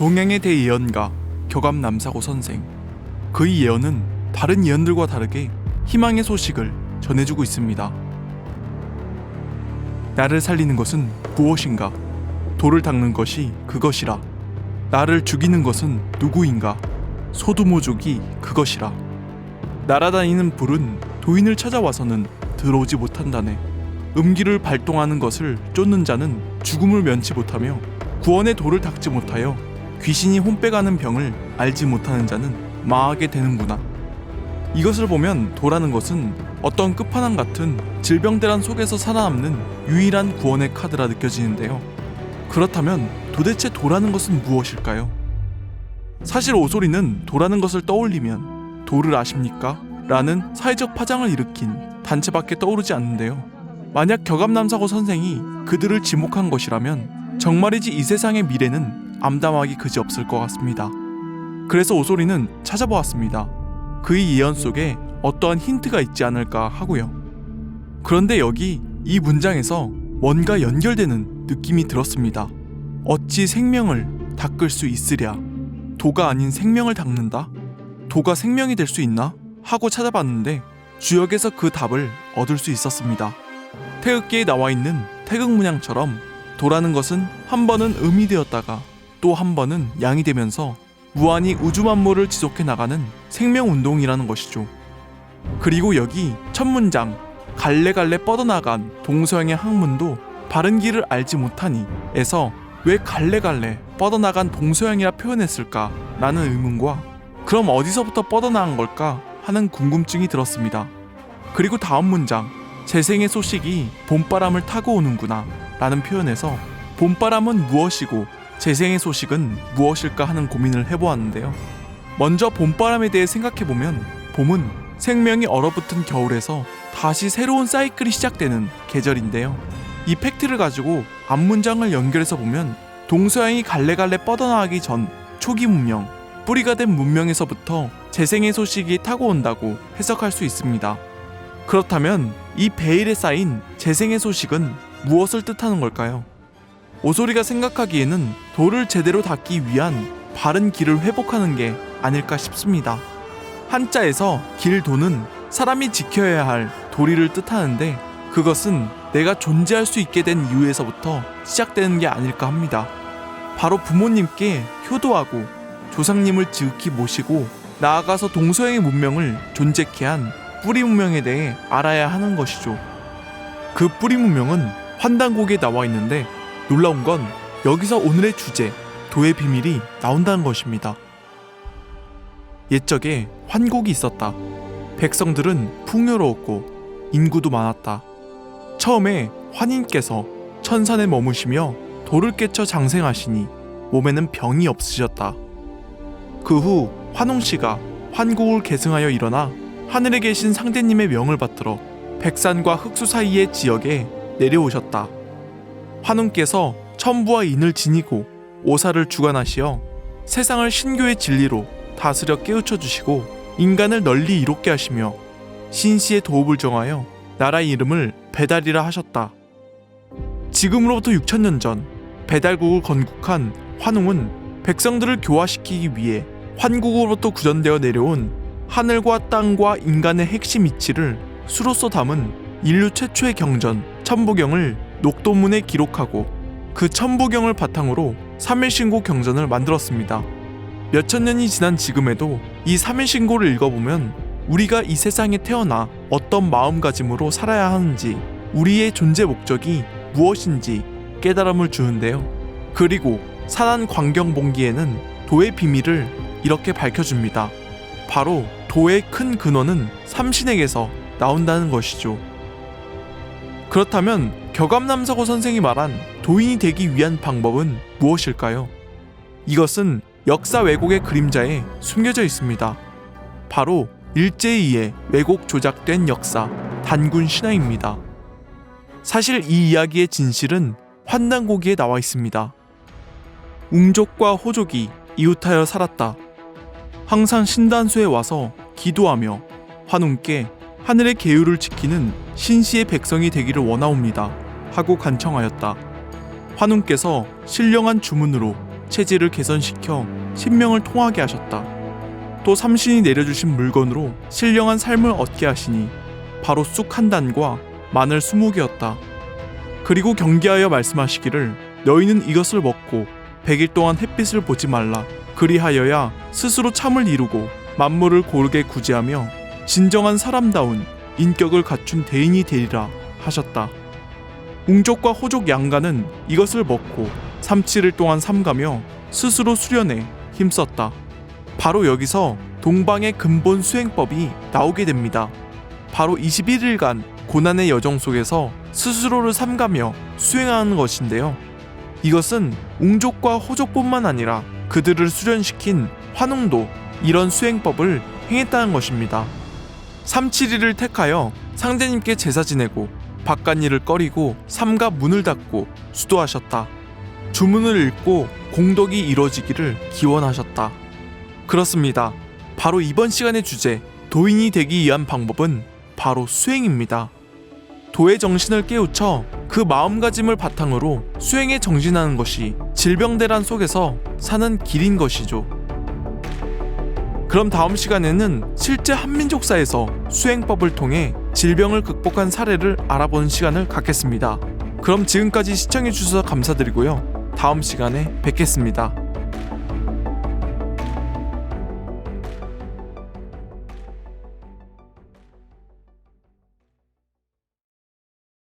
동양의 대예언가 격암남사고 선생. 그의 예언은 다른 예언들과 다르게 희망의 소식을 전해주고 있습니다. 나를 살리는 것은 무엇인가? 돌을 닦는 것이 그것이라. 나를 죽이는 것은 누구인가? 소두모족이 그것이라. 날아다니는 불은 도인을 찾아와서는 들어오지 못한다네. 음기를 발동하는 것을 쫓는 자는 죽음을 면치 못하며 구원의 돌을 닦지 못하여 귀신이 혼빼가는 병을 알지 못하는 자는 망하게 되는구나. 이것을 보면 도라는 것은 어떤 끝판왕 같은 질병대란 속에서 살아남는 유일한 구원의 카드라 느껴지는데요. 그렇다면 도대체 도라는 것은 무엇일까요? 사실 오소리는 도라는 것을 떠올리면 도를 아십니까? 라는 사회적 파장을 일으킨 단체밖에 떠오르지 않는데요. 만약 격암남사고 선생이 그들을 지목한 것이라면 정말이지 이 세상의 미래는 암담하기 그지없을 것 같습니다. 그래서 오소리는 찾아보았습니다. 그의 예언 속에 어떠한 힌트가 있지 않을까 하고요. 그런데 여기 이 문장에서 뭔가 연결되는 느낌이 들었습니다. 어찌 생명을 닦을 수 있으랴? 도가 아닌 생명을 닦는다? 도가 생명이 될 수 있나? 하고 찾아봤는데 주역에서 그 답을 얻을 수 있었습니다. 태극기에 나와 있는 태극문양처럼 도라는 것은 한 번은 음이 되었다가 또 한 번은 양이 되면서 무한히 우주 만물을 지속해 나가는 생명운동이라는 것이죠. 그리고 여기 첫 문장 갈래갈래 뻗어나간 동서양의 학문도 바른 길을 알지 못하니 에서 왜 갈래갈래 뻗어나간 동서양이라 표현했을까 라는 의문과 그럼 어디서부터 뻗어나간 걸까 하는 궁금증이 들었습니다. 그리고 다음 문장 재생의 소식이 봄바람을 타고 오는구나 라는 표현에서 봄바람은 무엇이고 재생의 소식은 무엇일까 하는 고민을 해보았는데요. 먼저 봄바람에 대해 생각해보면 봄은 생명이 얼어붙은 겨울에서 다시 새로운 사이클이 시작되는 계절인데요. 이 팩트를 가지고 앞문장을 연결해서 보면 동서양이 갈래갈래 뻗어나가기 전 초기 문명, 뿌리가 된 문명에서부터 재생의 소식이 타고 온다고 해석할 수 있습니다. 그렇다면 이 베일에 쌓인 재생의 소식은 무엇을 뜻하는 걸까요? 오소리가 생각하기에는 도를 제대로 닦기 위한 바른 길을 회복하는 게 아닐까 싶습니다. 한자에서 길도는 사람이 지켜야 할 도리를 뜻하는데 그것은 내가 존재할 수 있게 된 이유에서부터 시작되는 게 아닐까 합니다. 바로 부모님께 효도하고 조상님을 지극히 모시고 나아가서 동서양의 문명을 존재케 한 뿌리 문명에 대해 알아야 하는 것이죠. 그 뿌리 문명은 환단곡에 나와 있는데 놀라운 건 여기서 오늘의 주제 도의 비밀이 나온다는 것입니다. 옛적에 환곡이 있었다. 백성들은 풍요로웠고 인구도 많았다. 처음에 환인께서 천산에 머무시며 돌을 깨쳐 장생하시니 몸에는 병이 없으셨다. 그 후 환웅씨가 환국을 계승하여 일어나 하늘에 계신 상대님의 명을 받들어 백산과 흑수 사이의 지역에 내려오셨다. 환웅께서 천부와 인을 지니고 오사를 주관하시어 세상을 신교의 진리로 다스려 깨우쳐 주시고 인간을 널리 이롭게 하시며 신씨의 도읍을 정하여 나라의 이름을 배달이라 하셨다. 지금으로부터 6,000년 전 배달국을 건국한 환웅은 백성들을 교화시키기 위해 환국으로부터 구전되어 내려온 하늘과 땅과 인간의 핵심 이치를 수로써 담은 인류 최초의 경전 천부경을 녹도문에 기록하고 그 천부경을 바탕으로 3일신고 경전을 만들었습니다. 몇천 년이 지난 지금에도 이 3일신고를 읽어보면 우리가 이 세상에 태어나 어떤 마음가짐으로 살아야 하는지 우리의 존재 목적이 무엇인지 깨달음을 주는데요. 그리고 산한 광경봉기에는 도의 비밀을 이렇게 밝혀줍니다. 바로 도의 큰 근원은 삼신에게서 나온다는 것이죠. 그렇다면 격암남사고 선생이 말한 도인이 되기 위한 방법은 무엇일까요? 이것은 역사 왜곡의 그림자에 숨겨져 있습니다. 바로 일제에 의해 왜곡 조작된 역사 단군 신화입니다. 사실 이 이야기의 진실은 환단고기에 나와 있습니다. 웅족과 호족이 이웃하여 살았다. 항상 신단소에 와서 기도하며 환웅께 하늘의 계율을 지키는 신씨의 백성이 되기를 원하옵니다 하고 간청하였다. 환웅께서 신령한 주문으로 체질을 개선시켜 신명을 통하게 하셨다. 또 삼신이 내려주신 물건으로 신령한 삶을 얻게 하시니 바로 쑥 한 단과 마늘 20개였다. 그리고 경계하여 말씀하시기를 너희는 이것을 먹고 100일 동안 햇빛을 보지 말라. 그리하여야 스스로 참을 이루고 만물을 고르게 구제하며 진정한 사람다운 인격을 갖춘 대인이 되리라 하셨다. 웅족과 호족 양가는 이것을 먹고 37일 동안 삼가며 스스로 수련에 힘썼다. 바로 여기서 동방의 근본 수행법이 나오게 됩니다. 바로 21일간 고난의 여정 속에서 스스로를 삼가며 수행하는 것인데요. 이것은 웅족과 호족뿐만 아니라 그들을 수련시킨 환웅도 이런 수행법을 행했다는 것입니다. 37일을 택하여 상대님께 제사 지내고 바깥일을 꺼리고 삼가 문을 닫고 수도하셨다. 주문을 읽고 공덕이 이루어지기를 기원하셨다. 그렇습니다. 바로 이번 시간의 주제, 도인이 되기 위한 방법은 바로 수행입니다. 도의 정신을 깨우쳐 그 마음가짐을 바탕으로 수행에 정진하는 것이 질병대란 속에서 사는 길인 것이죠. 그럼 다음 시간에는 실제 한민족사에서 수행법을 통해 질병을 극복한 사례를 알아보는 시간을 갖겠습니다. 그럼 지금까지 시청해주셔서 감사드리고요. 다음 시간에 뵙겠습니다.